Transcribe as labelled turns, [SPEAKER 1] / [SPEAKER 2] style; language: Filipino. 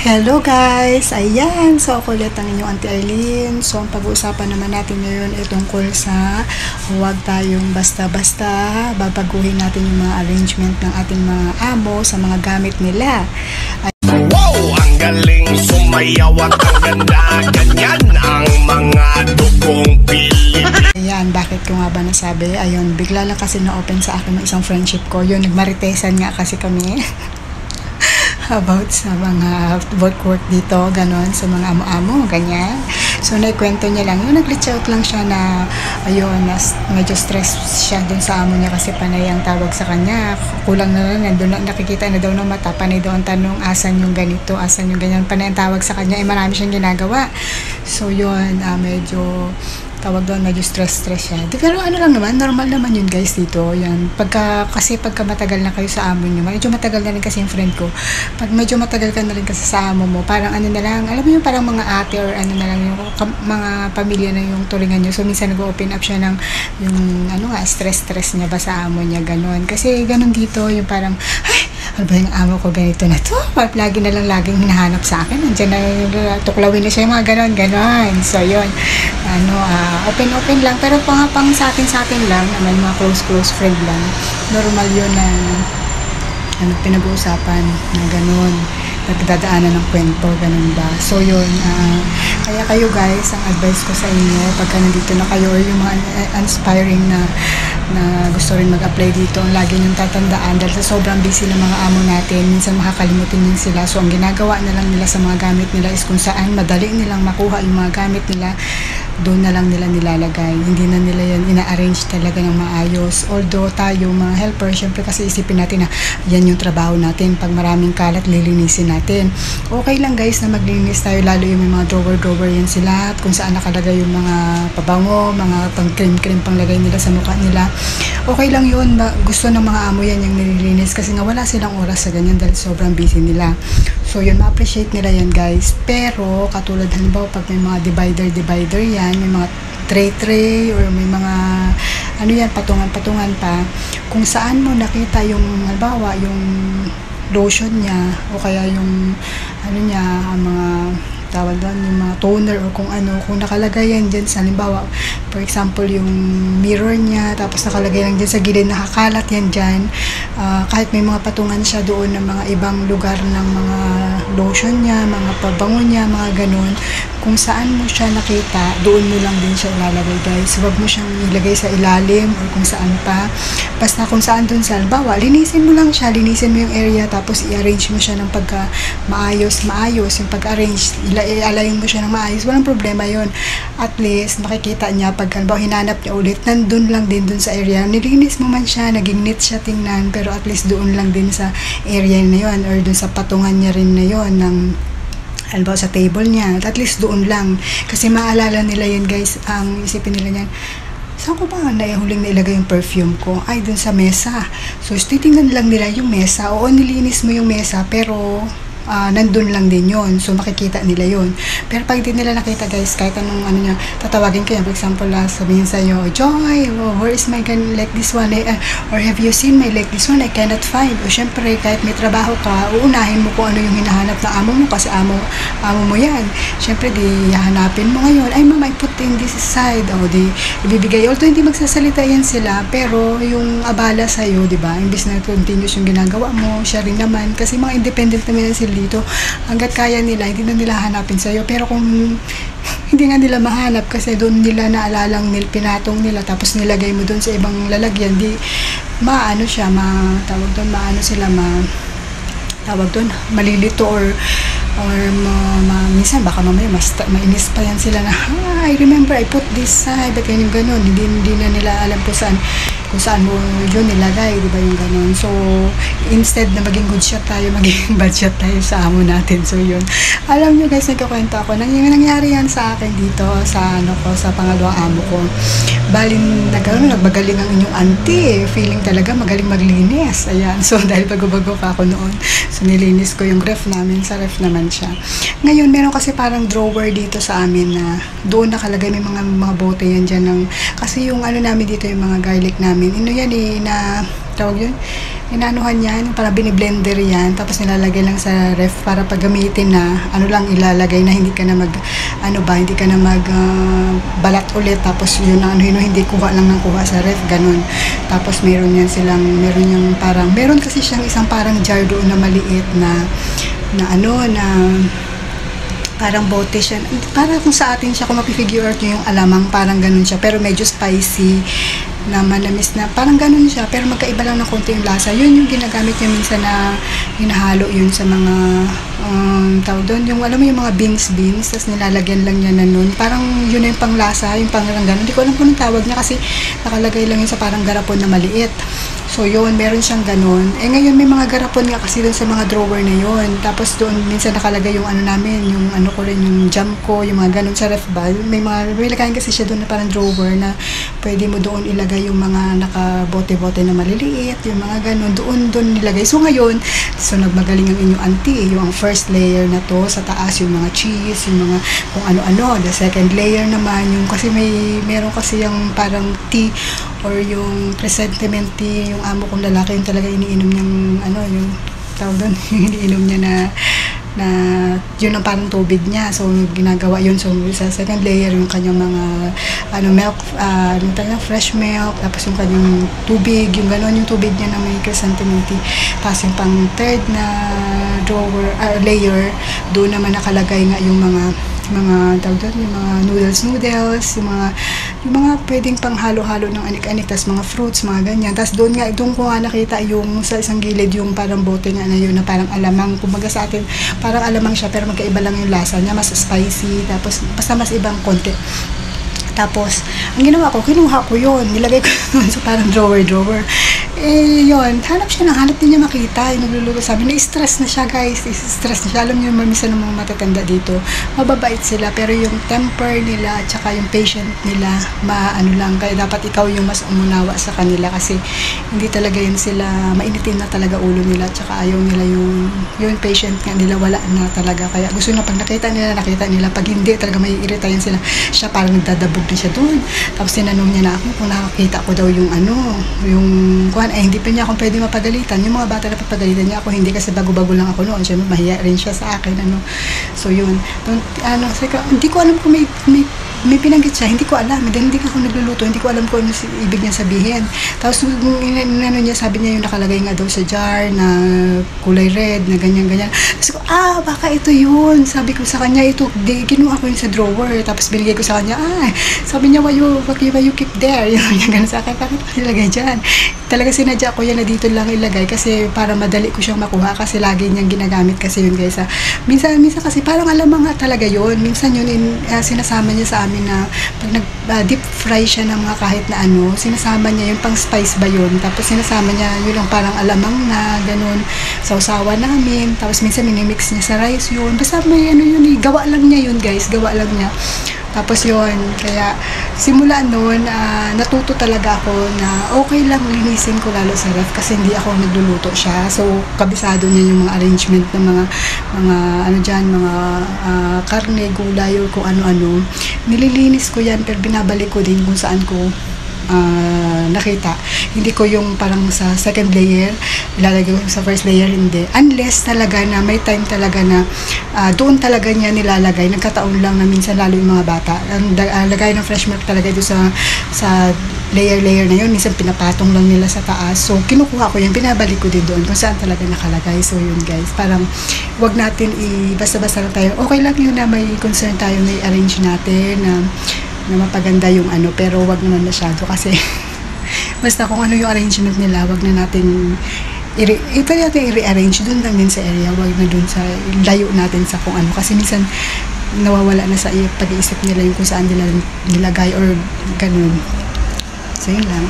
[SPEAKER 1] Hello guys! Ayan! So ako ulit ang inyong Auntie Arlene. So ang pag-uusapan naman natin ngayon ay tungkol sa huwag tayong basta-basta babaguhin natin yung mga arrangement ng ating mga amo sa mga gamit nila.
[SPEAKER 2] Wow! Ang galing sumayaw at ang ganda. Ganyan ang mga dugong Pilipino.
[SPEAKER 1] Ayan, bakit ko nga ba nasabi? Ayun, bigla lang kasi na-open sa akin ng isang friendship ko. Yun, nagmaritesan nga kasi kami. About sa mga work dito, ganon, sa mga amo-amo, ganyan. So, naikwento niya lang, yung nag-reach out lang siya na, ayun, medyo stress siya dun sa amo niya kasi panay ang tawag sa kanya. Kulang na lang, nandun, nakikita na daw ng mata, panay daw ang tanong, asan yung ganito, asan yung ganyan, panay ang tawag sa kanya, marami siyang ginagawa. So, yun, medyo tawag doon, medyo stress siya. Pero ano lang naman, normal naman yun guys dito. Yan. Kasi pagka matagal na kayo sa amo nyo, medyo matagal na rin kasi yung friend ko. Pag medyo matagal ka na rin kasi sa amo mo, parang ano na lang, alam mo yung parang mga ate or ano na lang, yung mga pamilya na yung turingan nyo. So minsan nag-open up siya ng yung ano nga, stress niya ba sa amo niya, ganon. Kasi ganon dito, yung parang, ay, ano ba yung amo ko ganito na to? Lagi na lang laging hinahanap sa akin. Nandiyan na tuklawin na siya yung mga ganon. So yun, open lang, pero pang sa atin lang, may mga close friend lang, normal yun na pinag-uusapan na gano'n, nagdadaanan ng kwento, ganun ba. So yun, kaya kayo guys, ang advice ko sa inyo pagka nandito na kayo or yung mga inspiring na gusto rin mag-apply dito, ang lagi niyong tatandaan dahil sa sobrang busy ng mga amo natin, minsan makakalimutin din sila. So ang ginagawa na lang nila sa mga gamit nila is kung saan madali nilang makuha yung mga gamit nila, doon na lang nila nilalagay. Hindi na nila yan ina-arrange talaga ng maayos. Although tayo mga helper, syempre kasi isipin natin na yan yung trabaho natin. Pag maraming kalat, lilinisin natin. Okay lang guys na maglinis tayo, lalo yung may mga drawer yan sila at kung saan nakalagay yung mga pabango, mga pang-cream panglagay nila sa mukha nila. Okay lang yun. Gusto ng mga amo yan yung nililinis kasi nga wala silang oras sa ganyan dahil sobrang busy nila. So yun, ma-appreciate nila yan guys. Pero katulad halimbawa pag may mga divider yan, may mga tray or may mga ano yan, patungan pa, kung saan mo nakita yung halimbawa yung lotion niya o kaya yung ano niya, mga tawag doon, yung mga toner o kung ano, kung nakalagay yan dyan sa halimbawa, for example yung mirror niya, tapos nakalagay lang dyan sa gilid, nakakalat yan dyan, kahit may mga patungan siya doon ng mga ibang lugar ng mga lotion niya, mga pabango niya, mga ganun, kung saan mo siya nakita, doon mo lang din siya ilalagay guys. Huwag mo siyang ilagay sa ilalim or kung saan pa. Basta kung saan doon sa halimbawa, linisin mo lang siya, linisin mo yung area, tapos i-arrange mo siya ng pagka maayos, yung pag-arrange, i-align mo siya ng maayos, walang problema yon. At least, makikita niya, pag halimbawa hinanap niya ulit, nandun lang din dun sa area. Nilinis mo man siya, naging neat siya tingnan, pero at least doon lang din sa area na yon or dun sa patungan niya rin na yon ng halimbawa sa table niya, at least doon lang. Kasi maalala nila yan guys, ang isipin nila yan, saan ko ba huling nailagay yung perfume ko? Ay, dun sa mesa. So, titingnan lang nila yung mesa. Oo, nilinis mo yung mesa, pero nandun lang din yon. So makikita nila yon. Pero pag di nila nakita guys, kahit anong ano niya, tatawagin ko yan. For example, sabihin sa'yo, Joy, where is my gun like this one? Or have you seen my like this one? I cannot find. O syempre, kahit may trabaho ka, uunahin mo kung ano yung hinahanap ng amo mo kasi amo mo yan. Syempre, di hahanapin mo ngayon, ay mama, I put in this side. O di, ibibigay. Although hindi magsasalita yan sila, pero yung abala sa'yo, di ba? Imbis na continuous yung ginagawa mo, siya rin naman. Kasi mga independent naman sila dito, hanggat kaya nila, hindi na nila hanapin sa'yo. Pero kung hindi nga nila mahanap kasi doon nila naalalang pinatong nila tapos nilagay mo doon sa ibang lalagyan, di maano siya, tawag doon, malilito or minsan baka mamaya mainis pa yan sila na, I remember I put this side, but ganun, hindi na nila alam kung saan mo yun nilagay, di ba yung ganun. So, instead na maging good shot tayo, maging bad shot tayo sa amo natin. So, yun. Alam nyo guys, nagkakwento ako, nangyari yan sa akin dito, sa pangalawang amo ko. Balin, nagbagaling ang inyong auntie, feeling talaga magaling maglinis. Ayan. So, dahil bago-bago pa ako noon, so nilinis ko yung ref namin, sa ref naman siya. Ngayon, meron kasi parang drawer dito sa amin na doon nakalagay, may mga bote yan dyan kasi yung ano namin dito, yung mga garlic namin, yan na tawag yun, inanuhan yan, para biniblender yan, tapos nilalagay lang sa ref para pag gamitin na, ano lang ilalagay na hindi ka na hindi ka na balat ulit, tapos yun ang hindi kuha lang ng kuha sa ref, ganun. Tapos meron kasi siyang isang parang jar doon na maliit na parang bote siya. Para kung sa atin siya, kung mapifigure out yung alamang, parang ganun siya. Pero medyo spicy, na manamis na. Parang ganun siya. Pero magkaiba lang ng konti yung lasa. Yun yung ginagamit niya minsan na hinahalo yun sa mga, tawag doon, yung alam mo yung mga beans, tapos nilalagyan lang niya na nun. Parang yun yung panglasa, yung pangarang ganun. Hindi ko alam kung anong tawag niya kasi nakalagay lang yun sa parang garapon na maliit. So yun, meron siyang ganun. Ngayon may mga garapon nga kasi doon sa mga drawer na yun. Tapos doon minsan nakalagay yung namin, yung yung jam ko, yung mga ganun sa ref bag. May lagayan kasi siya doon na parang drawer na pwede mo doon ilagay yung mga nakabote-bote na maliliit, yung mga ganun, doon nilagay. So ngayon, nagmagaling ang inyong auntie, yung first layer na to, sa taas yung mga cheese, yung mga kung ano-ano. The second layer naman, yung kasi meron kasi yung parang tea or yung presentiment tea, yung amo kong lalaki, yung talaga iniinom niyang yung tawag doon, yung iniinom niya na yun ang parang tubig niya. So ginagawa yun. So sa second layer yung kanyang mga milk, fresh milk, tapos yung kanyang tubig, yung gano'n yung tubig niya na may chrysanthemum tea. Tapos yung pang third na layer, doon naman nakalagay nga yung mga yung mga noodles, yung mga pwedeng pang halo-halo ng anik-anik, tas mga fruits, mga ganyan. Tas doon ko nga nakita yung sa isang gilid yung parang bote nga na yun na parang alamang, kumbaga sa atin parang alamang siya pero magkaiba lang yung lasa niya, mas spicy, tapos basta mas ibang konti. Tapos ang ginawa ko, kinuha ko yun, nilagay ko yun sa parang drawer. Yun, hanap din niya makita, yung nagluluto. Sabi na, stress na siya guys, stress na siya. Alam niyo, mamisa ng mga matatanda dito, mababait sila, pero yung temper nila, at saka yung patient nila, lang, kaya dapat ikaw yung mas umunawa sa kanila, kasi hindi talaga yun sila, mainitin na talaga ulo nila, at saka ayaw nila yung patient nga nila, wala na talaga. Kaya gusto na pag nakita nila, pag hindi, talaga may iritayin sila. Siya parang nagdadabog na siya doon. Tapos tinanong niya na ako kung nakakita ko daw yung hindi pa niya akong pwede mapagalitan. Yung mga bata na papagalitan niya ako, hindi, kasi bago-bago lang ako noon. Siyempre, mahiya rin siya sa akin. So, yun. Hindi ko alam kung may pinanggit siya. Hindi ko alam. Hindi ako nagluluto. Hindi ko alam kung ano ibig niya sabihin. Tapos, sabi niya yung nakalagay nga daw sa jar na kulay red, na ganyan-ganyan. Tapos ko, baka ito yun. Sabi ko sa kanya, kinuha ko yun sa drawer. Tapos, binigay ko sa kanya, sabi niya, why you keep there? Yung ganun sa akin, bakit ko nilagay dyan? Talaga sinadya ko yan na dito lang ilagay kasi para madali ko siyang makuha, kasi lagi niyang ginagamit kasi yun guys. Minsan kasi parang alamang nga talaga yun. Minsan yun sinasama niya sa amin na pag nag-deep fry siya ng mga kahit na sinasama niya yung pang spice ba yun. Tapos sinasama niya yun lang parang alamang na ganun. Sausawa namin. Tapos minsan minimix niya sa rice yun. Basta may gawa lang niya yun guys. Gawa lang niya. Tapos yun, kaya simula noon, natuto talaga ako na okay lang linisin ko lalo sa ref kasi hindi ako nagluluto siya. So, kabisado niya yung mga arrangement ng mga karne, gulay, o kung ano-ano. Nililinis ko yan, pero binabalik ko din kung saan ko nakita. Hindi ko yung parang sa second layer ilalagay ko sa first layer, hindi, unless talaga na may time talaga na doon talaga niya nilalagay. Nagkataon lang na minsan, lalo yung mga bata, ang lagay ng fresh milk talaga doon sa layer na yun, minsan pinapatong lang nila sa taas. So kinukuha ko yun, binabalik ko din doon kung saan talaga nakalagay. So yun guys, parang wag natin basta-basta lang tayo, okay lang yun na may concern tayo, may arrange natin na mapaganda yung pero wag naman masyado kasi basta kung ano yung arrangement nila, wag na natin i-rearrange doon lang din sa area, wag na doon sa layo natin sa kung ano, kasi minsan nawawala na sa pag-iisip nila yung kung saan nila nilagay or ganun. So yun lang.